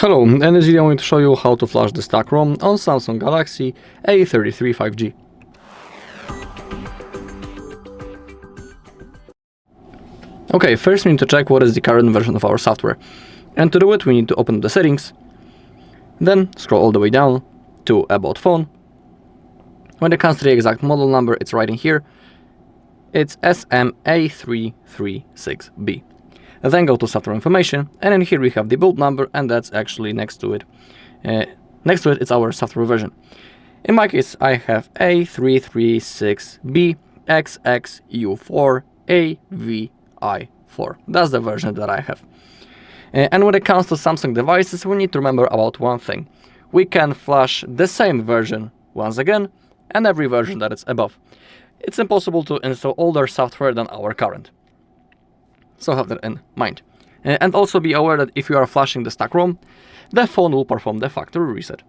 Hello, in this video I'm going to show you how to flash the stock ROM on Samsung Galaxy A33 5G. Okay, first we need to check what is the current version of our software. And to do it we need to open the settings, then scroll all the way down to About Phone. When it comes to the exact model number, it's right in here. It's A336B. Then go to software information, and in here we have the build number, and that's actually next to it. Next to it, it's our software version. In my case, I have A336B XXU4AVI4. That's the version that I have. And when it comes to Samsung devices, we need to remember about one thing. We can flash the same version once again, and every version that is above. It's impossible to install older software than our current. So have that in mind. And also be aware that if you are flashing the stock ROM, the phone will perform the factory reset.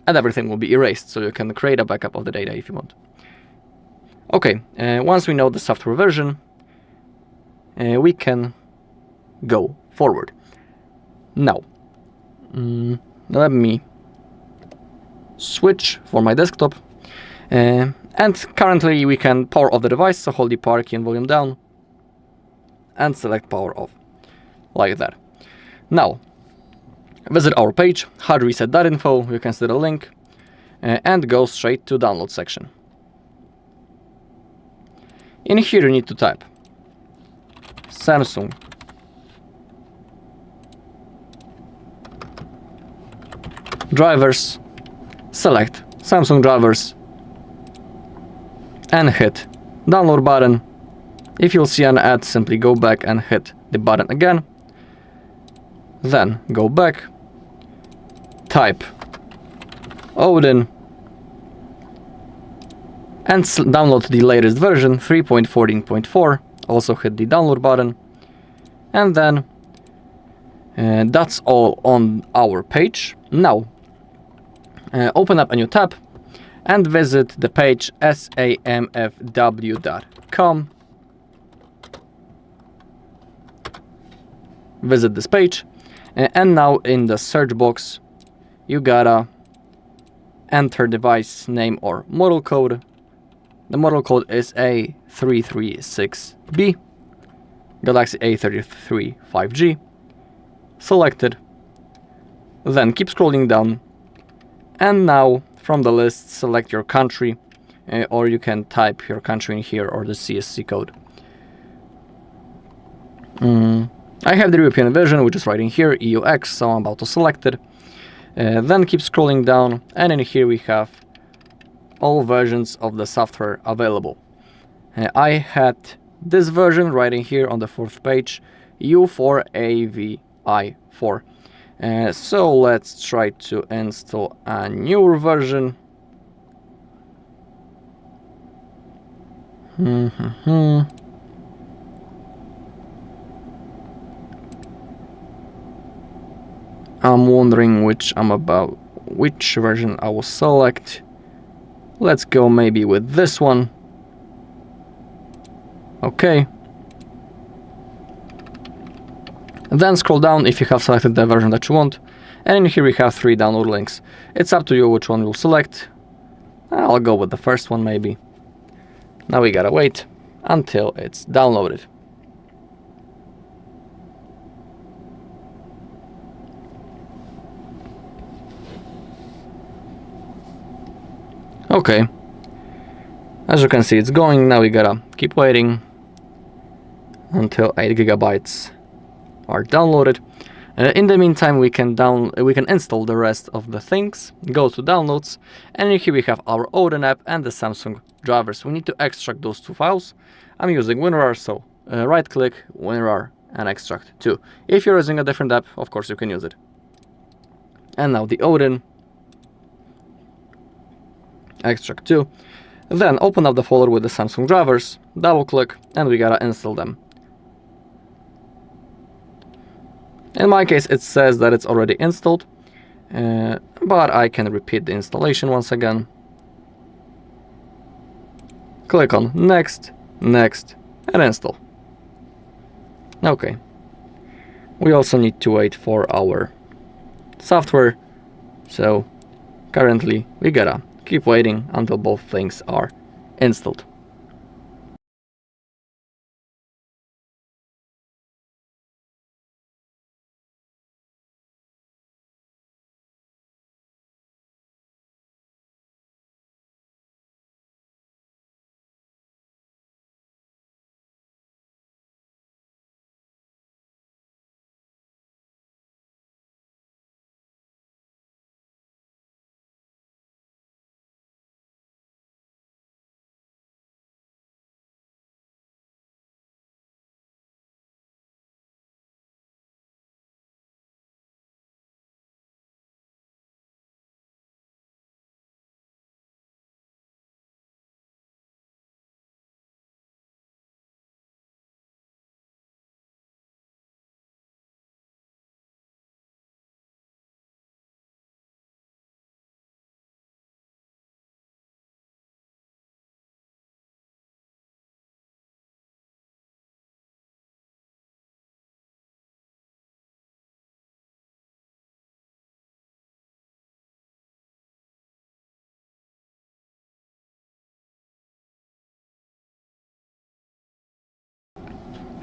And everything will be erased, so you can create a backup of the data if you want. Okay, once we know the software version, we can go forward. Now, let me switch for my desktop. And currently we can power off the device, so hold the power key and volume down, and select power off, like that. Now, visit our page, HardReset.Info, you can see the link, and go straight to download section. In here you need to type Samsung drivers, select Samsung drivers, and hit download button. If you'll see an ad, simply go back and hit the button again. Then go back, type Odin, and download the latest version 3.14.4. Also hit the download button, and then that's all on our page. Now open up a new tab and visit the page samfw.com. Visit this page, and now in the search box you gotta enter device name or model code. The model code is A336B, Galaxy A33 5G. Selected. Then keep scrolling down, and now from the list select your country, or you can type your country in here or the CSC code. I have the European version, which is right in here, EUX, so I'm about to select it. Then keep scrolling down, and in here we have all versions of the software available. I had this version right in here on the fourth page, U4AVI4. So let's try to install a newer version. I'm wondering which version I will select. Let's go maybe with this one. Okay. Then scroll down if you have selected the version that you want. And in here we have 3 download links. It's up to you which one you'll select. I'll go with the first one maybe. Now we gotta wait until it's downloaded. Okay, as you can see it's going. Now we gotta keep waiting until 8 GB are downloaded. In the meantime we can install the rest of the things. Go to downloads, and here we have our Odin app and the Samsung drivers. We need to extract those 2 files. I'm using WinRAR, so right click WinRAR and extract to. If you're using a different app, of course you can use it. And now the Odin, extract to. Then open up the folder with the Samsung drivers, double click, and we gotta install them. In my case it says that it's already installed, but I can repeat the installation once again. Click on next, next, and install. Okay. We also need to wait for our software. So currently we gotta keep waiting until both things are installed.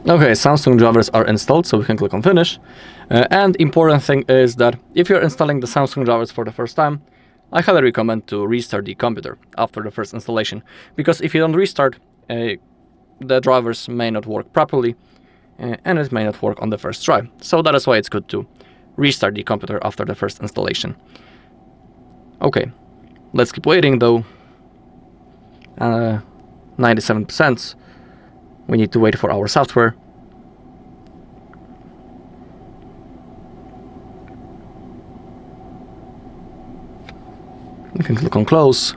Okay, Samsung drivers are installed, so we can click on finish. And important thing is that if you're installing the Samsung drivers for the first time, I highly recommend to restart the computer after the first installation, because if you don't restart, the drivers may not work properly, and it may not work on the first try. So that is why it's good to restart the computer after the first installation. Okay, let's keep waiting though. 97%. We need to wait for our software. We can click on close.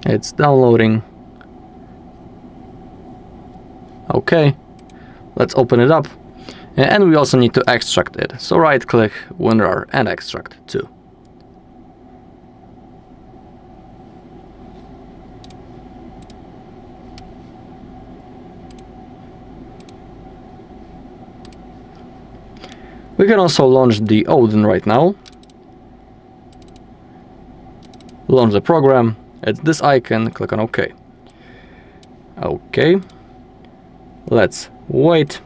It's downloading. Okay, let's open it up. And we also need to extract it. So right click, WinRAR, and extract to. We can also launch the Odin right now. Launch the program. It's this icon. Click on OK. Okay. Let's wait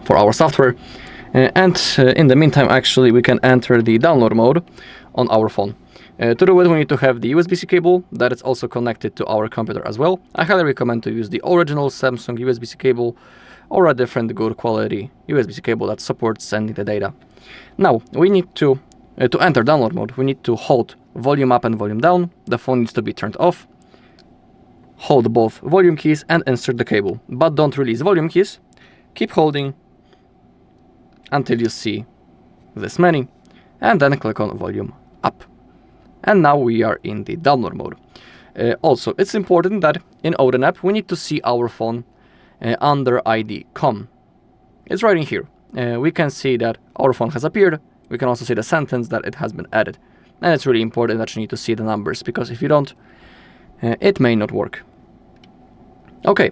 for our software. And in the meantime, actually, we can enter the download mode on our phone. To do it, we need to have the USB-C cable that is also connected to our computer as well. I highly recommend to use the original Samsung USB-C cable or a different good quality USB-C cable that supports sending the data. Now, we need to enter download mode, we need to hold volume up and volume down. The phone needs to be turned off. Hold both volume keys and insert the cable, but don't release volume keys. Keep holding until you see this many, and then click on volume up. And now we are in the download mode. Also, it's important that in Odin app, we need to see our phone under ID com. It's right in here. We can see that our phone has appeared. We can also see the sentence that it has been added. And it's really important that you need to see the numbers, because if you don't, it may not work. Okay,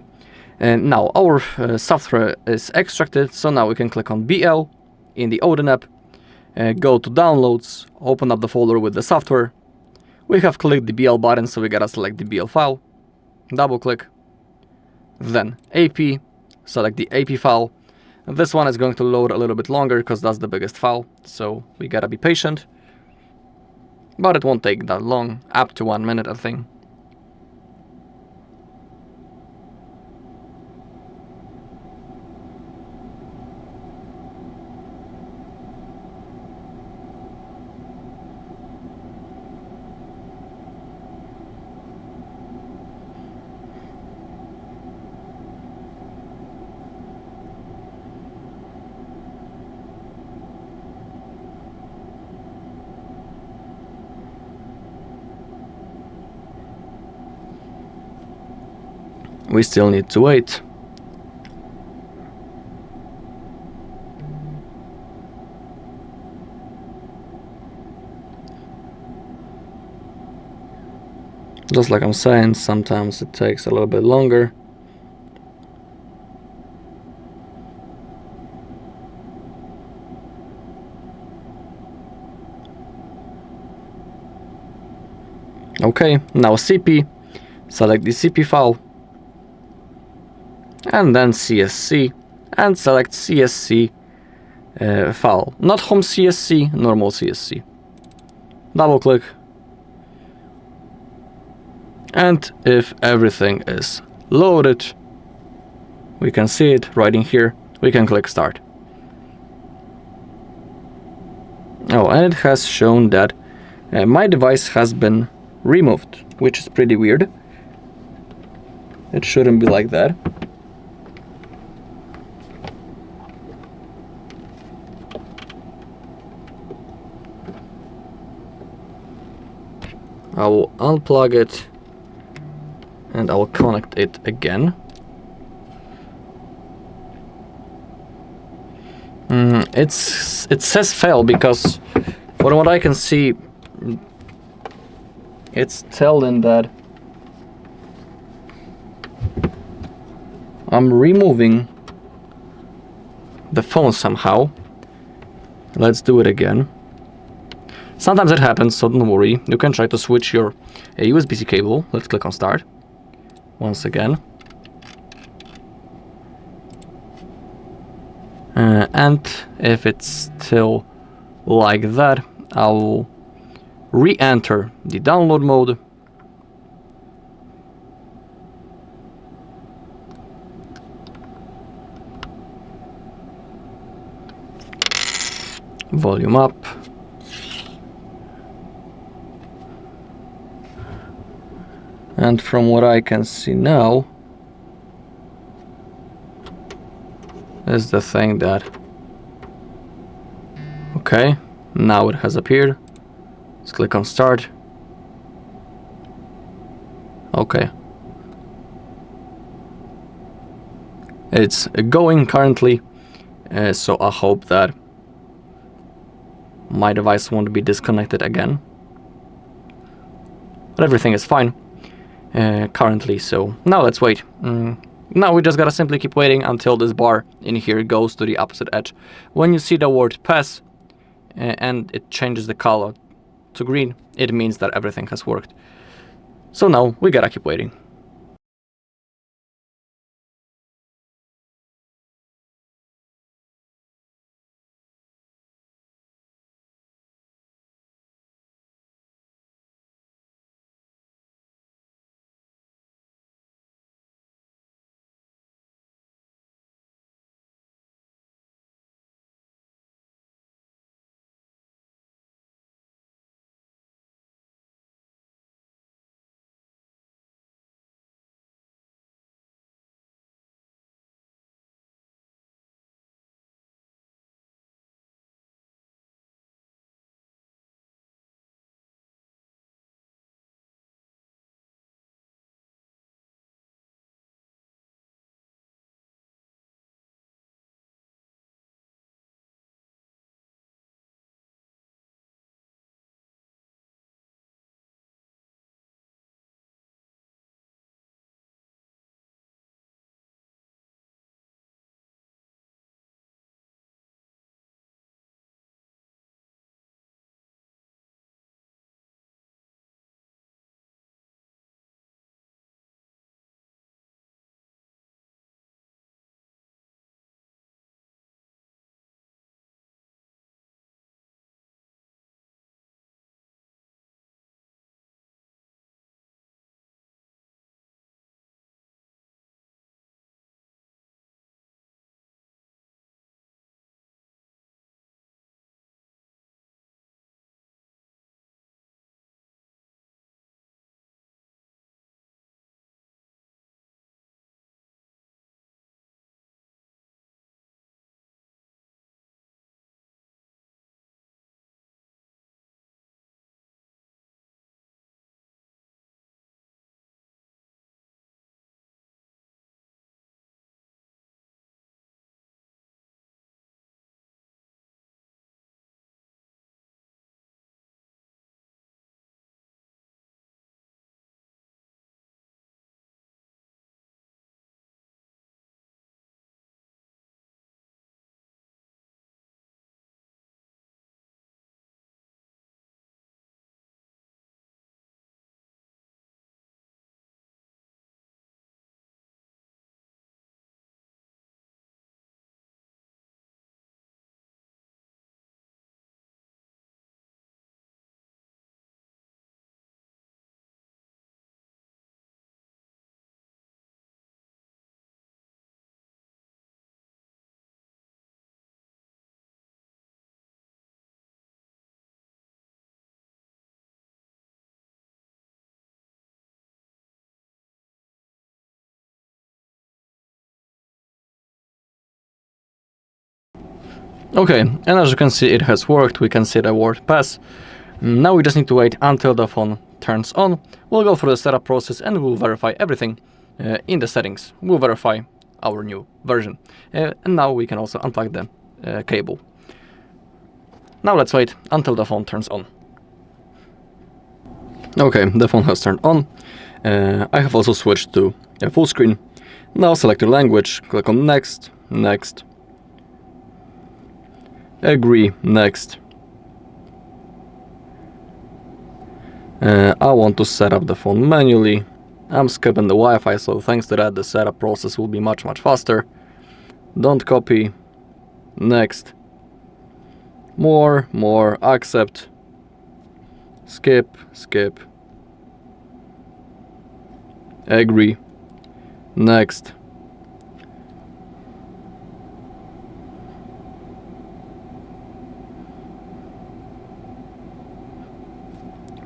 and now our software is extracted, so now we can click on BL in the Odin app, go to downloads, open up the folder with the software. We have clicked the BL button, so we gotta select the BL file, double click, then AP, select the AP file. This one is going to load a little bit longer because that's the biggest file, so we gotta be patient. But it won't take that long, up to 1 minute I think. We still need to wait. Just like I'm saying, sometimes it takes a little bit longer. Okay, now CP, select the CP file, and then CSC, and select CSC file. Not home CSC, normal CSC. Double click, and if everything is loaded, we can see it right in here, we can click start. Oh, and it has shown that my device has been removed, which is pretty weird. It shouldn't be like that. I will unplug it and I will connect it again. It says fail because from what I can see, it's telling that I'm removing the phone somehow. Let's do it again. Sometimes it happens, so don't worry. You can try to switch your USB-C cable. Let's click on start once again. And if it's still like that, I'll re-enter the download mode. Volume up. And from what I can see now, is the thing that... Okay, now it has appeared. Let's click on start. Okay. It's going currently, so I hope that my device won't be disconnected again. But everything is fine currently, so now let's wait. Now we just gotta simply keep waiting until this bar in here goes to the opposite edge. When you see the word pass and it changes the color to green, it means that everything has worked. So now we gotta keep waiting. Okay, and as you can see, it has worked. We can see the word pass. Now we just need to wait until the phone turns on. We'll go through the setup process and we'll verify everything in the settings. We'll verify our new version. And now we can also unplug the cable. Now let's wait until the phone turns on. Okay, the phone has turned on. I have also switched to a full screen. Now select your language, click on next, next, agree, next. I want to set up the phone manually. I'm skipping the Wi-Fi, so thanks to that the setup process will be much faster. Don't copy, next, more, accept, skip, agree, next.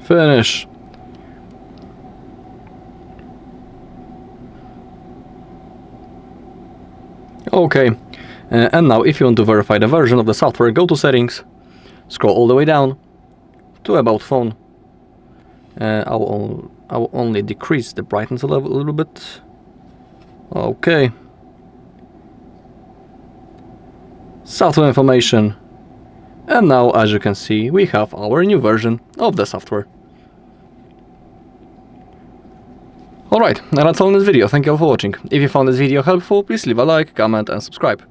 Finish. Okay, and now if you want to verify the version of the software, go to settings, scroll all the way down to about phone. I will only decrease the brightness a little bit. Okay. Software information. And now, as you can see, we have our new version of the software. Alright, and that's all in this video. Thank you all for watching. If you found this video helpful, please leave a like, comment and subscribe.